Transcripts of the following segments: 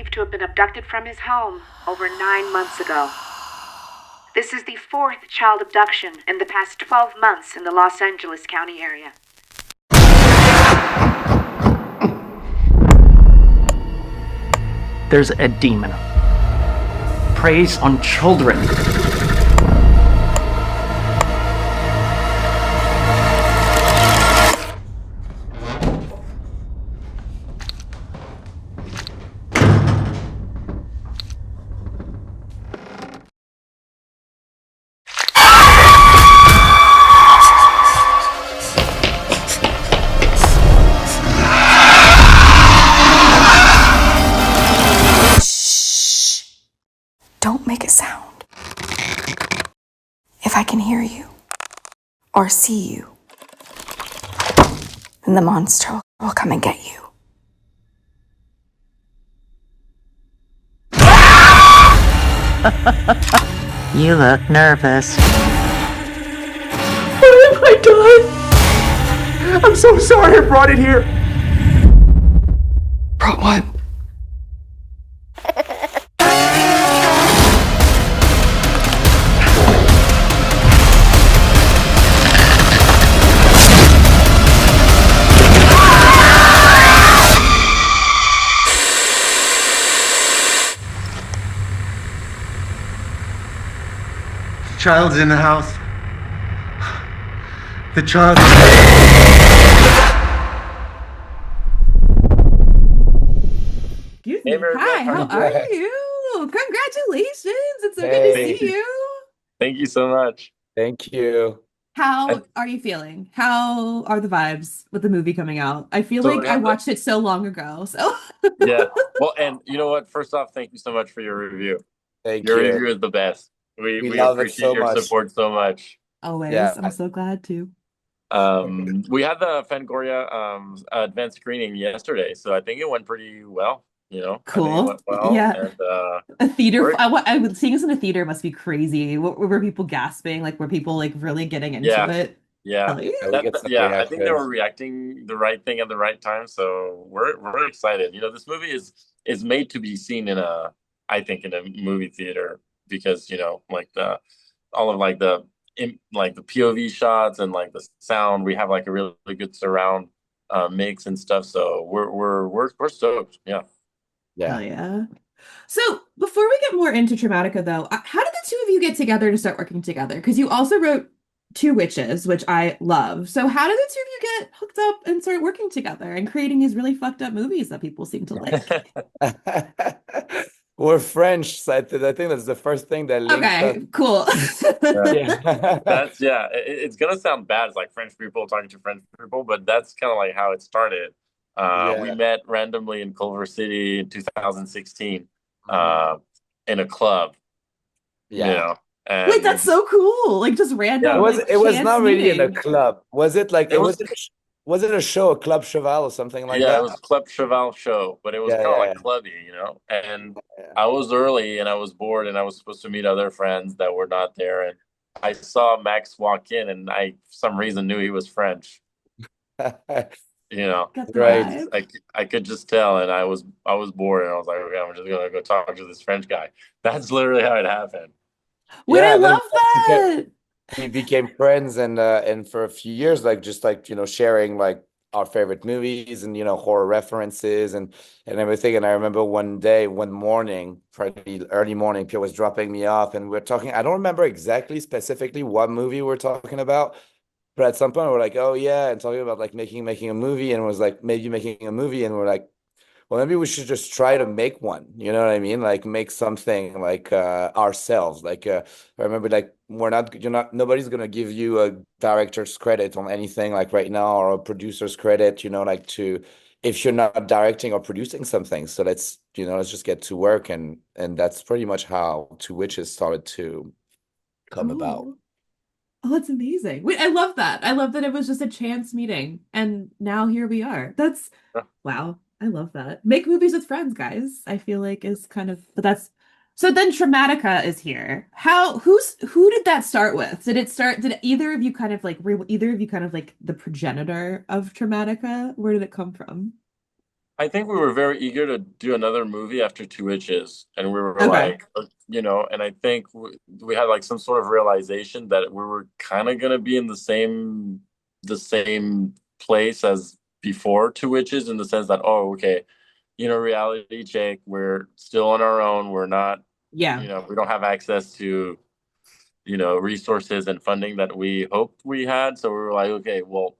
believed to have been abducted from his home over 9 months ago. This is the fourth child abduction in the past 12 months in the Los Angeles County area. There's a demon. Preys on children. Don't make a sound. If I can hear you or see you, then the monster will come and get you. You look nervous. What have I done? I'm so sorry I brought it here. Brought what? The child's in the house. The child. Excuse me. Hey, Mary Hi, Beth, how are you? Congratulations. It's so good to see you. Thank you so much. Thank you. How are you feeling? How are the vibes with the movie coming out? I feel So like we I have watched it so long ago. So Yeah. Well, and you know what? First off, thank you so much for your review. Thank Your you. review is the best. We We love it appreciate so your much. support so much. always, Yeah. I'm so glad to. We had the Fangoria advanced screening yesterday, so I think it went pretty well. You know, I think it Cool. went well, Yeah. and A theater. we're- I would seeing this in a theater must be crazy. Were people gasping? Like were people like really getting into Yeah. it? yeah, Hell yeah. we get some yeah. I think they reactions. were reacting the right thing at the right time, so we're excited. You know, this movie is made to be seen in I think in a movie theater because you know, like the all of like like the POV shots and like the sound. We have like a really, really good surround mix and stuff. So we're stoked. Yeah. Yeah. Hell yeah. So before we get more into Traumatica, though, how did the two of you get together to start working together? Because you also wrote Two Witches, which I love. So how did the two of you get hooked up and start working together and creating these really fucked up movies that people seem to like? We're French, so I think that's the first thing that links Okay, us. cool. Yeah. That's it's gonna sound bad. It's like French people talking to French people, but that's kind of like how it started. We Yeah. met randomly in Culver City in 2016 in a club. Yeah. You know, and Wait, that's so cool. Like just random, Yeah. like It was chance not really in a meeting. club. Was it like It was was it a show, a Club Cheval or something like Yeah, it that? was Club Cheval show, but it was Yeah, kind of yeah, like clubby, you know. And yeah. I was early and I was bored and I was supposed to meet other friends that were not there. And I saw Max walk in and I, for some reason, knew he was French. You know, Got the Right. vibe. I could just tell, and I was bored, and I was like, okay, I'm just gonna go talk to this French guy. That's literally how it happened. Wait, I Yeah, then love that. we became friends and for a few years, like just like, sharing like our favorite movies and, horror references and everything. And I remember one morning, probably early morning, Pierre was dropping me off and we're talking. I don't remember exactly specifically what movie we're talking about, but at some point we're like, oh yeah, and talking about like making a movie, and it was like maybe making a movie, and we're like, well, maybe we should just try to make one. You know what I mean? Like make something like ourselves. Like I remember, like nobody's gonna give you a director's credit on anything like right now, or a producer's credit. Like if you're not directing or producing something. So let's just get to work, and that's pretty much how Two Witches started to come about. Cool. Oh, that's amazing. Wait, I love that. I love that it was just a chance meeting. And now here we are. That's wow. I love that. Make movies with friends, guys. I feel like is kind of but that's so then Traumatica is here. Who did that start with? Did either of you kind of like were either of you kind of like the progenitor of Traumatica? Where did it come from? I think we were very eager to do another movie after Two Witches, and we were Okay. like, and I think we had like some sort of realization that we were kind of gonna be in the same place as before Two Witches, in the sense that, oh, okay, reality check, we're still on our own, we're not, Yeah. we don't have access to, resources and funding that we hoped we had, so we were like, okay, well,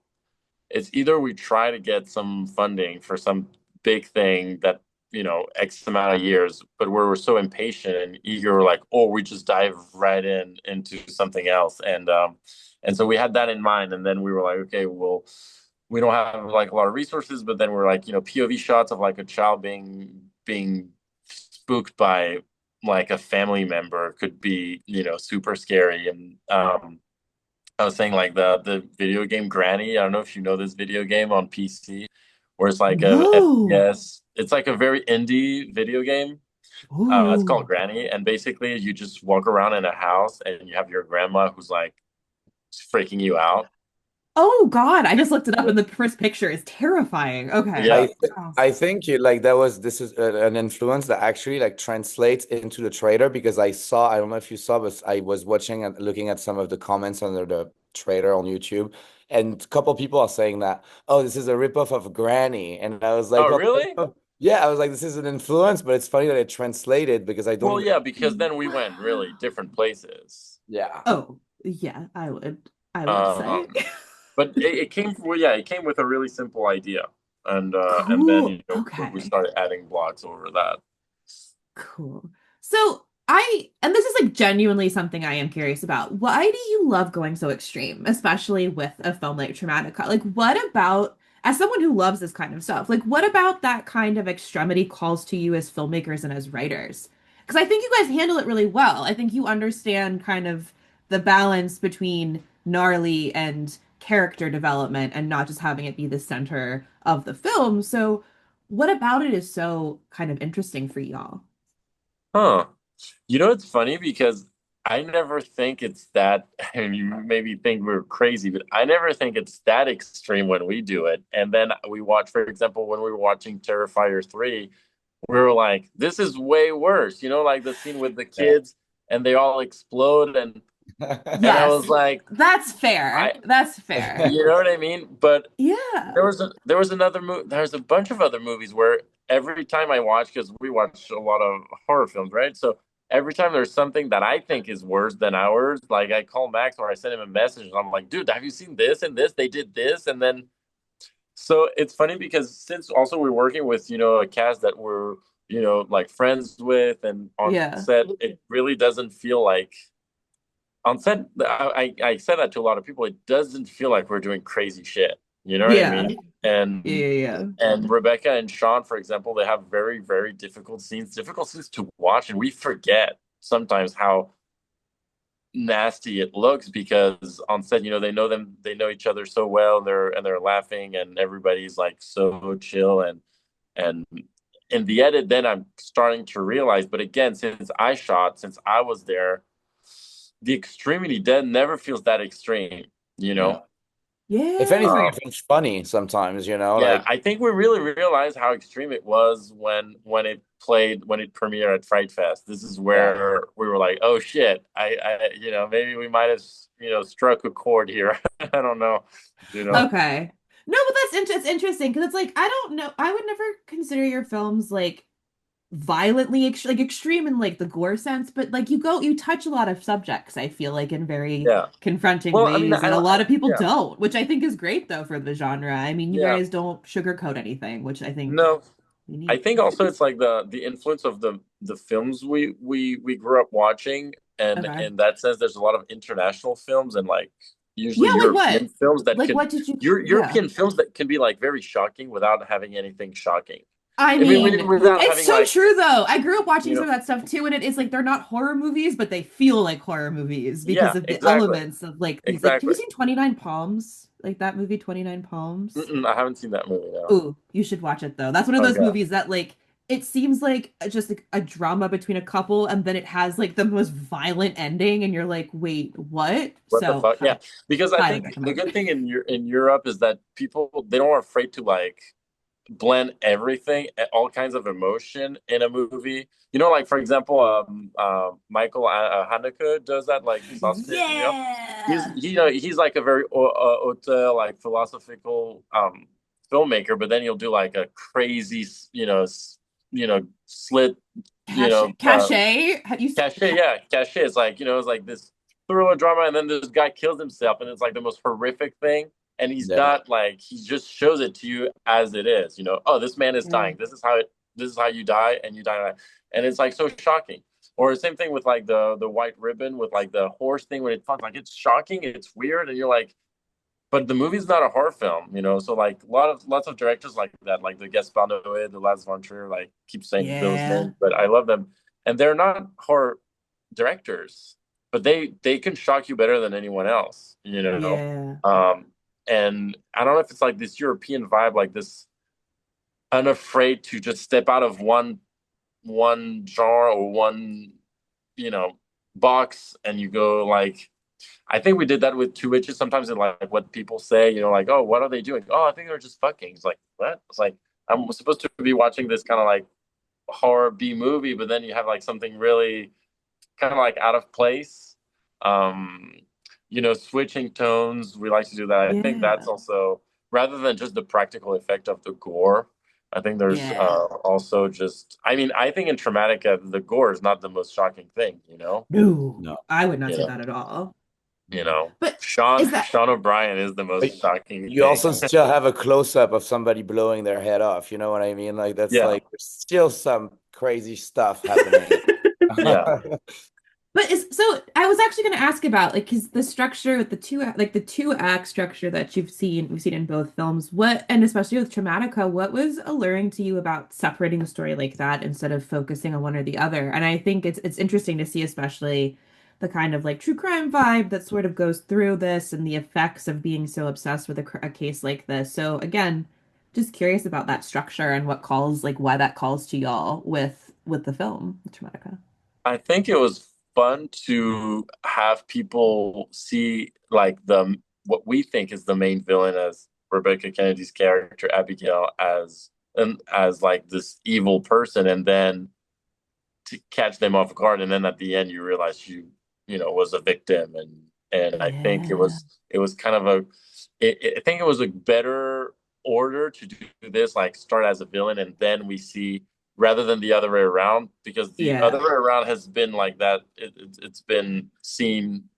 it's either we try to get some funding for some big thing that, X amount of years, but we're so impatient and eager, like, oh, we just dive right into something else. And so we had that in mind. And then we were like, okay, well, we don't have like a lot of resources, but then we're like, POV shots of like a child being spooked by like a family member could be, super scary. And I was saying like the video game Granny. I don't know if you know this video game on PC, where it's like a No. FPS. It's like a very indie video game. It's called Ooh. Granny, and basically you just walk around in a house and you have your grandma who's like freaking you out. Oh God, I just looked it up and the first picture is terrifying. Okay. Yeah. Oh. I think this is an influence that actually like translates into the trailer because I don't know if you saw, but I was watching and looking at some of the comments under the trailer on YouTube, and a couple people are saying that, oh, this is a ripoff of Granny, and I was like, Oh, oh, really? yeah, I was like, this is an influence, but it's funny that it translated because I don't Well, even. yeah, because then we went really different places. Yeah. Oh, yeah, I would say. Um, but it came, well, yeah, it came with a really simple idea, and then Cool. we Okay. started adding blocks over that. Cool. So and this is like genuinely something I am curious about. Why do you love going so extreme, especially with a film like Traumatica? Like, what about, as someone who loves this kind of stuff, like, what about that kind of extremity calls to you as filmmakers and as writers? Because I think you guys handle it really well. I think you understand kind of the balance between gnarly and character development and not just having it be the center of the film. So, what about it is so kind of interesting for y'all? Huh. It's funny because I never think it's that, and you maybe think we're crazy, but I never think it's that extreme when we do it. And then we watch, for example, when we were watching Terrifier 3, we were like, this is way worse. Like the scene with the Yeah. kids and they all explode, and I was Yes, like, that's fair. I That's fair. you know what I mean? But Yeah. there was another movie, there's a bunch of other movies where every time I watch, because we watch a lot of horror films, right? So every time there's something that I think is worse than ours, like I call Max or I send him a message and I'm like, dude, have you seen this and this? They did this. And then, so it's funny because since also we're working with, a cast that we're, like friends with, and on Yeah. set, it really doesn't feel like, on set, I said that to a lot of people. It doesn't feel like we're doing crazy shit. You know what I Yeah. mean? Yeah. And Yeah. and Rebecca and Sean, for example, they have very, very difficult scenes to watch, and we forget sometimes how nasty it looks because on set, they know each other so well, and they're laughing, and everybody's like so chill, and in the edit, then I'm starting to realize, but again, since I was there, the extremity then never feels that extreme, you Yeah. know? If anything, Yeah. it feels funny sometimes, Yeah, like I think we really realized how extreme it was when it premiered at Fright Fest. This is yeah. where we were like, oh shit, maybe we might have, struck a chord here. I don't know, you know. Okay. No, but it's interesting because it's like I don't know. I would never consider your films like violently like extreme in like the gore sense, but like you touch a lot of subjects, I feel like in very Yeah. confronting Well, I mean, ways, and a lot of people yeah, don't, which I think is great though for the genre. I mean, you yeah. guys don't sugarcoat anything, which I think No, we I need. think also it's like the influence of the films we grew up watching, and Okay. in that sense, there's a lot of international films and like usually Yeah, like what? European films that Like can what did you yeah. European films that can be like very shocking without having anything shocking. I I mean, mean, without it's having so like, true though. I grew up you watching some know, of that stuff too, and it is like they're not horror movies, but they feel like horror movies because yeah, of the exactly, elements of like these. Like, have you exactly. seen 29 Palms? Like that movie 29 Palms? Mm-mm, I haven't seen that movie now. Ooh, you should watch it though. That's one of those Okay, movies that like it seems like just like a drama between a couple, and then it has like the most violent ending, and you're like, wait, what? what the So fuck? Yeah, because I highly think the recommend. good thing in Europe is that people, they don't are afraid to like blend everything, all kinds of emotion in a movie. You know, like for example, Michael Haneke does that. Like he's Austrian. You know, Yeah. he's like a very auteur, like philosophical filmmaker. But then he'll do like a crazy, slit, Cachet. Have you cachet. Yeah, cachet. It's like it's like this thriller drama, and then this guy kills himself, and it's like the most horrific thing. And he's Yeah. not like he just shows it to you as it is. Oh, this man is Yeah. dying. This is how you die, and you die, and it's like so shocking. Or the same thing with like the white ribbon with like the horse thing when it talks like it's shocking, it's weird, and you're like, but the movie's not a horror film. So like lots of directors like that, like the Gaspar Noé, the Lars von Trier, like keep saying those Yeah. names, but I love them, and they're not horror directors, but they can shock you better than anyone else. Yeah. And I don't know if it's like this European vibe, like this unafraid to just step out of one genre or one you know box, and you go like, I think we did that with Two Witches sometimes, in like what people say, like, oh, what are they doing? Oh, I think they're just fucking. It's like, what? It's like I'm supposed to be watching this kind of like horror B movie, but then you have like something really kind of like out of place. Um, switching tones. We like to do that. I think that's Yeah. also, rather than just the practical effect of the gore. I think there's Yeah. also just. I mean, I think in Traumatica, the gore is not the most shocking thing. No, No. I would not You say know, that at all. you know. But Sean is that Sean O'Brien is the But most shocking you thing. also still have a close up of somebody blowing their head off. You know what I mean? Like that's Yeah, like there's still some crazy stuff happening. yeah. But is so I was actually going to ask about like because the structure with the two act structure that we've seen in both films. What and especially with Traumatica, what was alluring to you about separating the story like that instead of focusing on one or the other? And I think it's interesting to see, especially the kind of like true crime vibe that sort of goes through this and the effects of being so obsessed with a case like this. So again, just curious about that structure and why that calls to y'all with the film Traumatica. I think it was fun to have people see like the what we think is the main villain as Rebecca Kennedy's character Abigail as like this evil person, and then to catch them off guard, and then at the end you realize was a victim, and I think it Yeah. was it was kind of I think it was a better order to do this, like start as a villain and then we see, rather than the other way around, because the other Yeah. way around has been like that. It's been seen,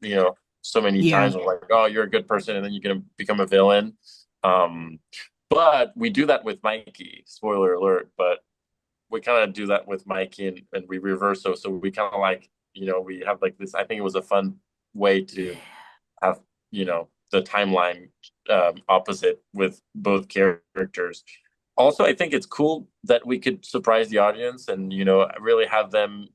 so many Yeah. times, like, oh, you're a good person and then you're gonna become a villain. Um, but we do that with Mikey. Spoiler alert! But we kind of do that with Mikey, and we reverse. So we kind of like, we have like this. I think it was a fun way to have, the timeline opposite with both characters. Also, I think it's cool that we could surprise the audience and, really have them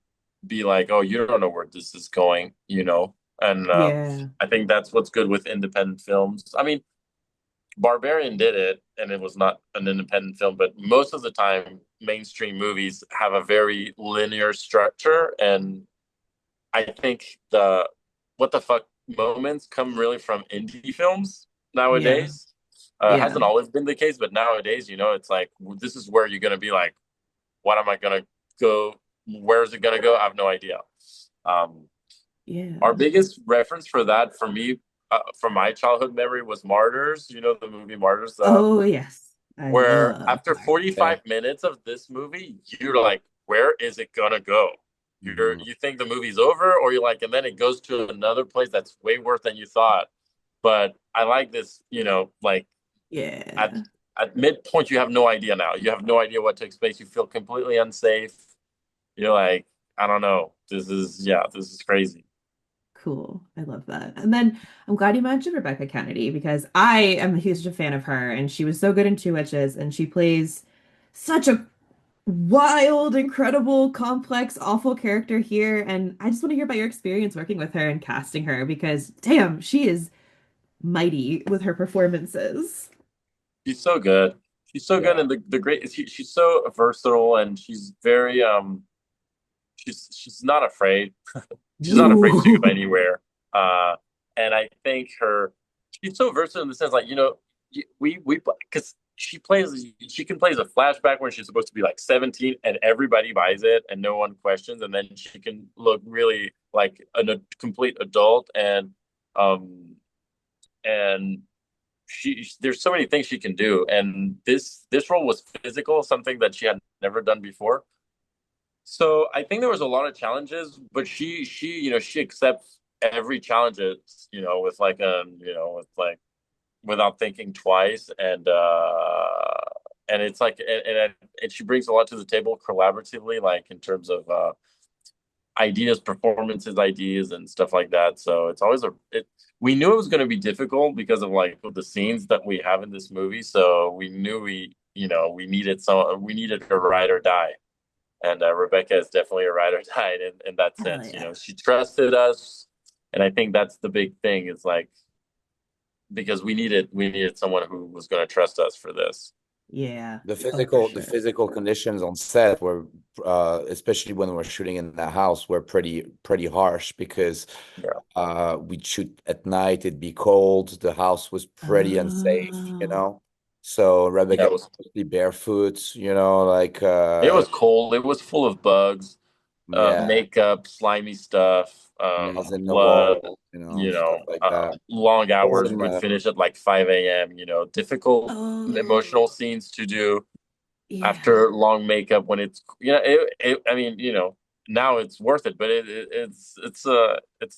be like, oh, you don't know where this is going. And Yeah. I think that's what's good with independent films. I mean, Barbarian did it, and it was not an independent film, but most of the time, mainstream movies have a very linear structure, and I think the what the fuck moments come really from indie films Yeah. nowadays. Yeah. Hasn't always been the case, but nowadays, it's like this is where you're gonna be like, what am I gonna go? Where is it gonna go? I have no idea. Um, our Yeah. biggest reference for that, for me, from my childhood memory, was Martyrs. You know the movie Martyrs, Oh, yes. I where love after Yeah. 45 minutes of this movie, you're like, where is it gonna go? Mhm. You think the movie's over, or you're like, and then it goes to another place that's way worse than you thought. But I like this, like at Yeah. at midpoint, you have no idea now. You have no idea what to expect. You feel completely unsafe. You're like, I don't know. This is crazy. Cool. I love that. And then I'm glad you mentioned Rebecca Kennedy because I am a huge fan of her and she was so good in Two Witches and she plays such a wild, incredible, complex, awful character here. And I just want to hear about your experience working with her and casting her because damn, she is mighty with her performances. She's so good. She's so good, Yeah. and the great. She's so versatile, and she's very she's not afraid. She's not afraid to go Ooh. anywhere. And I think she's so versatile in the sense, like, we because she can play as a flashback when she's supposed to be like 17 and everybody buys it and no one questions, and then she can look really like a complete adult, um and there's so many things she can do, and this role was physical, something that she had never done before. So I think there was a lot of challenges, but she accepts every challenge, with like with like without thinking twice, and it's like and she brings a lot to the table collaboratively, like in terms of ideas, performances, ideas, and stuff like that. So it's always we knew it was going to be difficult because of like the scenes that we have in this movie. So we knew we needed a ride or die, and Rebecca is definitely a ride or die in that Hell sense. yeah. She trusted us, and I think that's the big thing. Is like because we needed someone who was going to trust us for this. Yeah. The Oh, for physical the sure. physical conditions on set were especially when we were shooting in the house were pretty harsh because Yeah, we'd shoot at night, it'd be cold, the house was pretty unsafe, you Oh, know. So yeah. Rebecca was mostly barefoot, like It was cold. It was full of bugs, yeah, makeup, slimy stuff, nails in the blood. wall, stuff like that. Long It hours. wasn't We'd finish at like 5 a.m. Difficult oh, emotional scenes to do yeah. after long makeup when it's I mean now it's worth it, but it's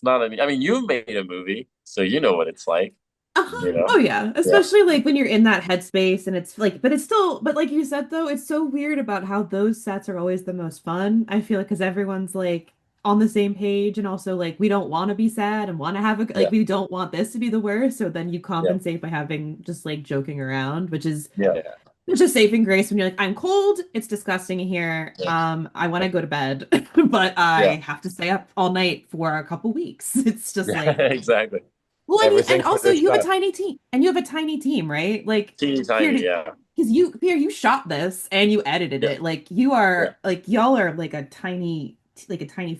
not any. I mean, you made a movie, so you know what it's like. Uh-huh. You know. Oh yeah, Yeah. especially like when you're in that headspace and it's like, but it's still, but like you said though, it's so weird about how those sets are always the most fun. I feel like because everyone's like on the same page and also like we don't want to be sad and want to have a like Yeah. we don't want this to be the worst. So then you Yeah. compensate by having just like joking around, which is Yeah. Yeah. such a saving grace when you're like, I'm cold, it's disgusting in here. Yeah. I want to go to bed, but I Yeah. have to stay up all night for a couple weeks. It's just Yeah. like Exactly. well, I mean, and Everything for also the you have a shot. tiny team, and you have a tiny team, right? Like Teeny Pierre, tiny. Yeah. because Pierre, you shot this and you edited Yeah. it. Like you Yeah. are, like y'all are like a tiny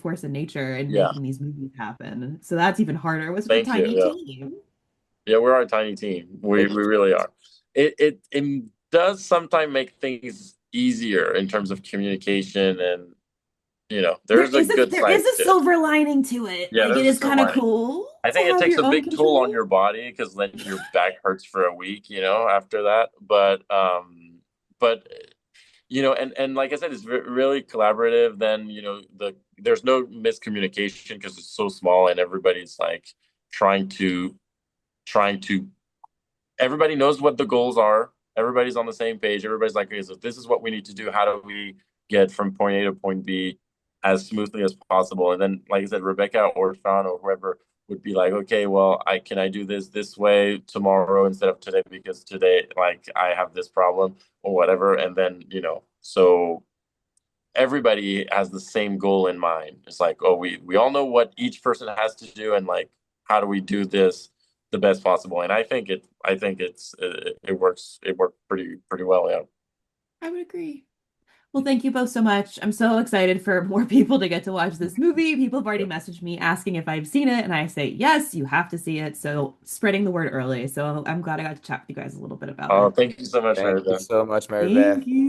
force in nature and Yeah. making these movies happen. So that's even harder with such a Thank you. tiny Yeah. team. Yeah, we're a tiny team. We really are. It does sometimes make things easier in terms of communication, and there's a good There is side a to it. silver lining to it. Yeah, Like it there's a is silver kind of lining. cool I to think it have takes your a own big toll on control. your body because then your back hurts for a week, after that. But and like I said, it's really collaborative. Then there's no miscommunication because it's so small and everybody's like trying to trying to everybody knows what the goals are. Everybody's on the same page. Everybody's like, okay, so this is what we need to do. How do we get from point A to point B as smoothly as possible? And then, like I said, Rebecca or Sean or whoever would be like, okay, well, I do this way tomorrow instead of today because today, like, I have this problem or whatever. And then, so everybody has the same goal in mind. It's like, oh, we all know what each person has to do, and like, how do we do this the best possible? And it worked pretty well. Yeah. I would agree. Well, thank you both so much. I'm so excited for more people to get to watch this movie. People have already messaged me asking if I've seen it, and I say, yes, you have to see it. So, spreading the word early. So, I'm glad I got to chat with you guys a little bit about Oh, it. thank you so much, Thank you Meredith. so much, Mary Thank Beth. you.